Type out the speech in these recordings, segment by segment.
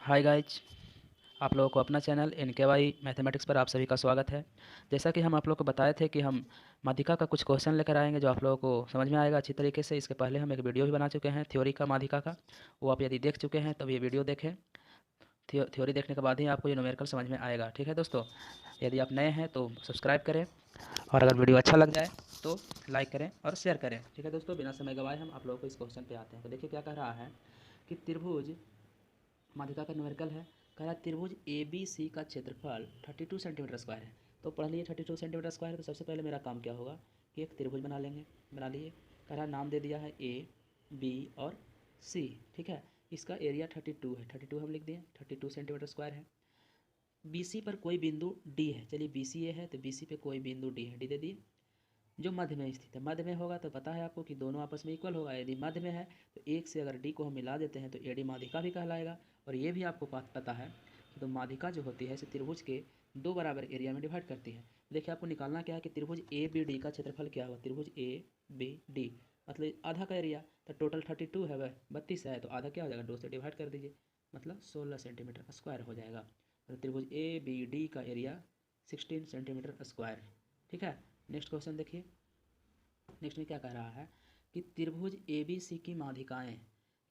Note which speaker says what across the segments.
Speaker 1: Hi guys, आप लोगों को अपना चैनल NKY मैथमेटिक्स पर आप सभी का स्वागत है। जैसा कि हम आप लोगों को बताए थे कि हम माध्यिका का कुछ क्वेश्चन लेकर आएंगे जो आप लोगों को समझ में आएगा अच्छी तरीके से। इसके पहले हम एक वीडियो भी बना चुके हैं थ्योरी का माध्यिका का, वो आप यदि देख चुके हैं तब ये वीडियो देखें। थ्योरी देखने के बाद ही आपको ये न्यूमेरिकल समझ में आएगा। ठीक है दोस्तों, यदि आप नए हैं तो सब्सक्राइब करें और अगर वीडियो अच्छा लग जाए तो लाइक करें और शेयर करें। ठीक है दोस्तों, बिना समय गवाए हम आप लोगों को इस क्वेश्चन पे आते हैं। तो देखिए क्या कह रहा है कि त्रिभुज माध्यिका का न्यूमेरिकल है। कह रहा है त्रिभुज ए बी सी का क्षेत्रफल 32 सेंटीमीटर स्क्वायर है। तो पढ़ लिए 32 सेंटीमीटर स्क्वायर। तो सबसे पहले मेरा काम क्या होगा कि एक त्रिभुज बना लेंगे। बना लिए, कह रहा नाम दे दिया है ए बी और सी। ठीक है, इसका एरिया 32 है। 32 हम लिख दिए, 32 सेंटीमीटर स्क्वायर है। बी सी पर कोई बिंदु डी है। चलिए बी सी ए है तो बी सी पे कोई बिंदु डी है, डी दे दिए। जो मध्य में स्थित है, मध्य में होगा तो पता है आपको कि दोनों आपस में इक्वल होगा। यदि मध्य में है तो एक से अगर डी को हम मिला देते हैं तो एडी माध्यिका भी कहलाएगा। और ये भी आपको पता है कि तो माध्यिका जो होती है इसे त्रिभुज के दो बराबर एरिया में डिवाइड करती है। देखिए आपको निकालना क्या है कि त्रिभुज ए बी डी का क्षेत्रफल क्या होगा। त्रिभुज ए बी डी मतलब आधा का एरिया, तो टोटल 32 है, वह 32 है, तो आधा क्या हो जाएगा, 2 से डिवाइड कर दीजिए, मतलब 16 सेंटीमीटर का स्क्वायर हो जाएगा। तो त्रिभुज ए बी डी का एरिया 16 सेंटीमीटर स्क्वायर। ठीक है, नेक्स्ट क्वेश्चन देखिए। नेक्स्ट में क्या कह रहा है कि त्रिभुज ए बी सी की माध्यिकाएं,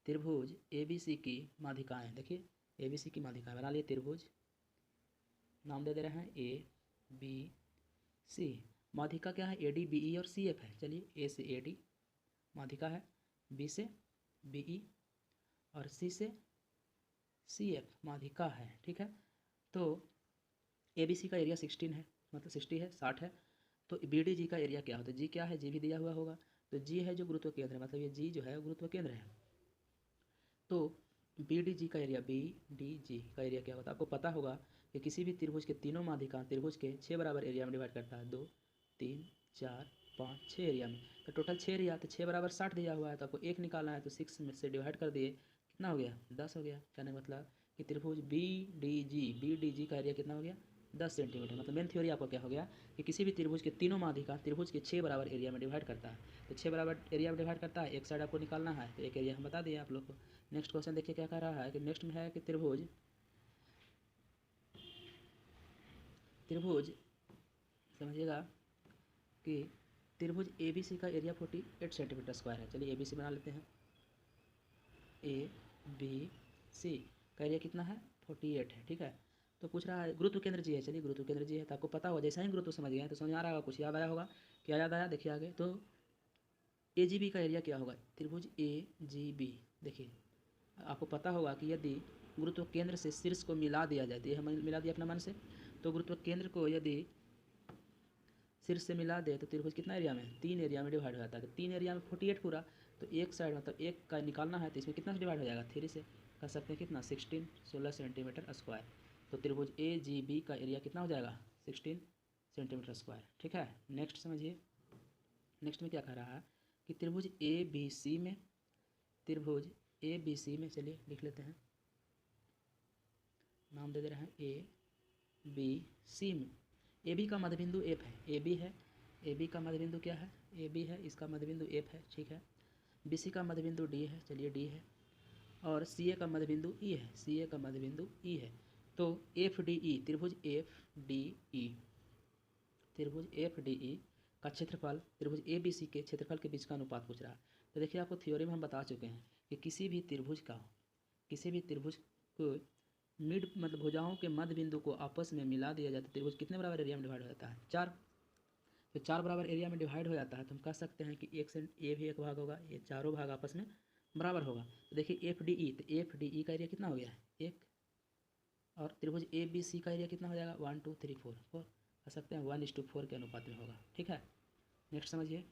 Speaker 1: त्रिभुज ए बी सी की माध्यिकाएं, देखिए ए बी सी की माध्यिकाएं बना लिए। त्रिभुज नाम दे दे रहे हैं ए बी सी। माध्यिका क्या है, ए डी बी ई और सी एफ है। चलिए ए से ए डी माध्यिका है, बी से बी ई और सी से सी एफ माध्यिका है। ठीक है, तो ए बी सी का एरिया 16 है, मतलब 60 है, 60 है। तो बी डी जी का एरिया क्या होता है, जी क्या है, जी भी दिया हुआ होगा। तो जी है जो गुरुत्व केंद्र है, मतलब ये जी जो है वो गुरुत्व केंद्र है। तो बी डी जी का एरिया, बी डी जी का एरिया क्या होता है, आपको पता होगा कि किसी भी त्रिभुज के तीनों माध्यिका त्रिभुज के 6 बराबर एरिया में डिवाइड करता है। 2 3 4 5 6 एरिया में, तो टोटल 6 एरिया, तो 6 बराबर 60 दिया हुआ है। तो आपको एक निकालना है, तो 6 में से डिवाइड कर दिए, कितना हो गया, 10 हो गया। कहने का मतलब कि त्रिभुज बी डी जी का एरिया कितना हो गया, 10 सेंटीमीटर। मतलब मेन थ्योरी आपको क्या हो गया कि किसी भी त्रिभुज के तीनों माध्यिका त्रिभुज के 6 बराबर एरिया में डिवाइड करता है। तो 6 बराबर एरिया में डिवाइड करता है, एक साइड आपको निकालना है, तो एक एरिया हम बता दिए आप लोग को। नेक्स्ट क्वेश्चन देखिए क्या कह रहा है कि नेक्स्ट में है कि त्रिभुज त्रिभुज समझिएगा कि त्रिभुज ए बी सी का एरिया 48 सेंटीमीटर स्क्वायर है। चलिए ए बी सी बना लेते हैं। ए बी सी का एरिया कितना है, 48 है। ठीक है, तो पूछ रहा है गुरुत्व केंद्र जी है। चलिए गुरुत्व केंद्र जी है तो आपको पता होगा, जैसा ही गुरुत्व समझ गए तो समझ आ रहा होगा, कुछ याद आया होगा। क्या याद आया, देखिए आगे। तो ए जी बी का एरिया क्या होगा, त्रिभुज ए जी बी। देखिए आपको पता होगा कि यदि गुरुत्व केंद्र से शीर्ष को मिला दिया जाए, ये हम मिला दिया अपना मन से, तो गुरुत्व केंद्र को यदि शीर्ष से मिला दे तो त्रिभुज कितना एरिया में, 3 एरिया में डिवाइड हो जाता है। तो 3 एरिया में 48 पूरा, तो एक साइड मतलब एक का निकालना है, तो इसमें कितना से डिवाइड हो जाएगा, 3 से। कर सकते हैं कितना, 16 सेंटीमीटर स्क्वायर। तो त्रिभुज ए जी बी का एरिया कितना हो जाएगा, 16 सेंटीमीटर स्क्वायर। ठीक है, नेक्स्ट समझिए। नेक्स्ट में क्या कह रहा है कि त्रिभुज ए बी सी में, त्रिभुज ए बी सी में, चलिए लिख लेते हैं, नाम दे दे रहे हैं ए बी सी में। ए बी का मध्यबिंदु एफ है, ए बी है, ए बी का मध्यबिंदु क्या है, ए बी है, इसका मध्यबिंदु एफ है। ठीक है, बी सी का मध्यबिंदु डी है, चलिए डी है, और सी ए का मध्यबिंदु ई है, सी ए का मध्यबिंदु ई है। तो एफ डी ई, त्रिभुज एफ डी ई, त्रिभुज एफ डी ई का क्षेत्रफल त्रिभुज ए बी सी के क्षेत्रफल के बीच का अनुपात पूछ रहा है। तो देखिए आपको थ्योरी में हम बता चुके हैं कि किसी भी त्रिभुज का, किसी भी त्रिभुज को मिड मतलब भुजाओं के मध्य बिंदु को आपस में मिला दिया जाता है, त्रिभुज कितने बराबर एरिया में डिवाइड हो जाता है, 4। तो 4 बराबर एरिया में डिवाइड हो जाता है, तो हम कह सकते हैं कि एक से ए भी एक भाग होगा, ये चारों भाग आपस में बराबर होगा। तो देखिए एफ डी ई, तो एफ डी ई का एरिया कितना हो गया, 1। और त्रिभुज ए बी सी का एरिया कितना हो जाएगा, 1 2 3 4 4, कह सकते हैं 1:4 के अनुपात में होगा। ठीक है, नेक्स्ट समझिए।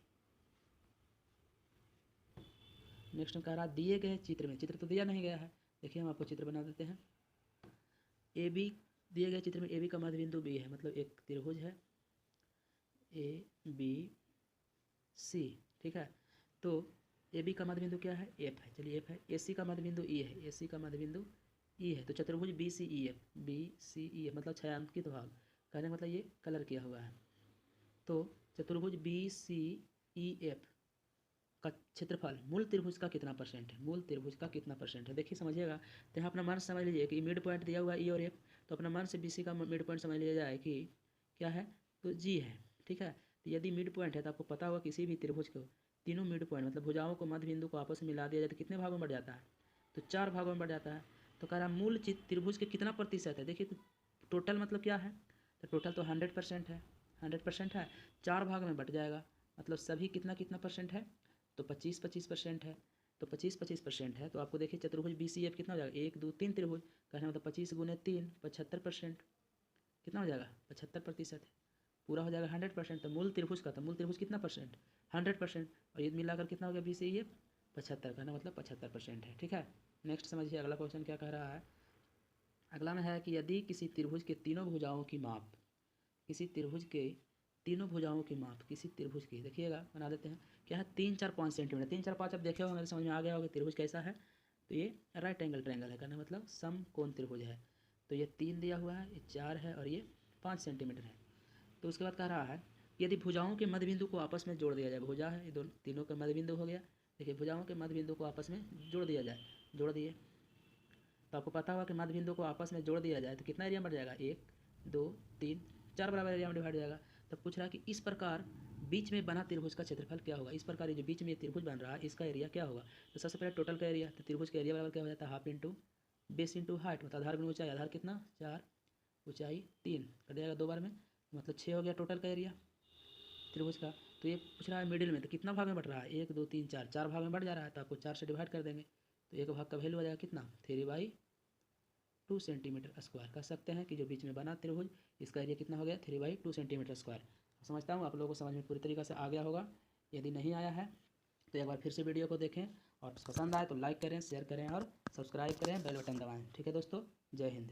Speaker 1: नेक्स्ट में कह रहा है दिए गए चित्र में, चित्र तो दिया नहीं गया है, देखिए हम आपको चित्र बना देते हैं। ए बी दिए गए चित्र में ए बी का मध्य बिंदु बी है, मतलब एक त्रिभुज है ए बी सी। ठीक है, तो ए बी का मध्य बिंदु क्या है, एफ है, चलिए एफ है। ए सी का मध्य बिंदु ई है, ए सी का मध्य बिंदु ई है। तो चतुर्भुज B C E F, B C E F मतलब छायांकित भाग, कहने का मतलब ये कलर किया हुआ है। तो चतुर्भुज बी सी ई एफ का क्षेत्रफल मूल त्रिभुज का कितना परसेंट है, मूल त्रिभुज का कितना परसेंट है। देखिए समझिएगा, तो यहाँ अपना मान समझ लीजिए कि मिड पॉइंट दिया हुआ है ई और एफ, तो अपना मान से बीसी का मिड पॉइंट समझ लिया जाए कि क्या है, तो जी है। ठीक है, तो यदि मिड पॉइंट है तो आपको पता होगा किसी भी त्रिभुज को तीनों मिड पॉइंट मतलब भुजाओं को मध्य बिंदु को आपस में मिला दिया जाए तो कितने भागों में बढ़ जाता है, तो 4 भागों में बढ़ जाता है। तो कह रहा मूल त्रिभुज के कितना प्रतिशत है। देखिए तो टोटल मतलब क्या है, तो टोटल तो 100% है, 100% है, 4 भाग में बट जाएगा, मतलब सभी कितना कितना परसेंट है, तो 25-25% है। तो 25-25% है, तो आपको देखिए चतुर्भुज बी सी एफ कितना हो जाएगा, 1 2 3 त्रिभुज, कहने मतलब 25 गुने 3 75%, कितना हो जाएगा 75% पूरा हो जाएगा 100%। तो मूल त्रिभुज का, तो मूल त्रिभुज कितना परसेंट, 100%, और ये मिलाकर कितना हो गया बी सी एफ 75, कहना मतलब 75% है। ठीक है, नेक्स्ट समझिए अगला क्वेश्चन क्या कह रहा है। अगला में है कि यदि किसी त्रिभुज के तीनों भुजाओं की माप, किसी त्रिभुज के तीनों भुजाओं की माप, किसी त्रिभुज की, देखिएगा बना देते हैं, क्या है 3 4 5 सेंटीमीटर, 3 4 5 अब देखे होंगे समझ में आ गया होगा त्रिभुज कैसा है, तो ये राइट एंगल ट्रायंगल है, कहना मतलब समकोण त्रिभुज है। तो ये 3 दिया हुआ है, ये 4 है और ये 5 सेंटीमीटर है। तो उसके बाद कह रहा है यदि भुजाओं के मध्य बिंदु को आपस में जोड़ दिया जाए, भुजा है ये दोनों तीनों का मध्य बिंदु हो गया, देखिए भुजाओं के मध्य बिंदु को आपस में जोड़ दिया जाए, जोड़ दिए, तो आपको पता होगा कि मध्य बिंदु को आपस में जोड़ दिया जाए तो कितना एरिया बढ़ जाएगा, 1 2 3 4 बराबर एरिया में डिवाइड हो जाएगा। तब पूछ रहा है कि इस प्रकार बीच में बना त्रिभुज का क्षेत्रफल क्या होगा। इस प्रकार ये जो बीच में त्रिभुज बन रहा है इसका एरिया क्या होगा। तो सबसे पहले टोटल का एरिया, तो त्रिभुज का एरिया बराबर क्या हो जाता है, half into base into height, मतलब आधार गुना ऊंचाई, आधार कितना 4 ऊंचाई 3 कर दिया 2 बार में, मतलब 6 हो गया टोटल का एरिया त्रिभुज का। तो ये पूछ रहा है मिडिल में, तो कितना भाग में बढ़ रहा है, 1 2 3 4, 4 भाग में बढ़ जा रहा है, तो आपको 4 से डिवाइड कर देंगे, तो एक भाग का वैल्यू आ जाएगा कितना 3/2 सेंटीमीटर स्क्वायर। कह सकते हैं कि जो बीच में बना त्रिभुज इसका एरिया कितना हो गया 3/2 सेंटीमीटर स्क्वायर। समझता हूँ आप लोगों को समझ में पूरी तरीके से आ गया होगा। यदि नहीं आया है तो एक बार फिर से वीडियो को देखें, और पसंद आए तो लाइक करें, शेयर करें और सब्सक्राइब करें, बेल बटन दबाएं। ठीक है दोस्तों, जय हिंद।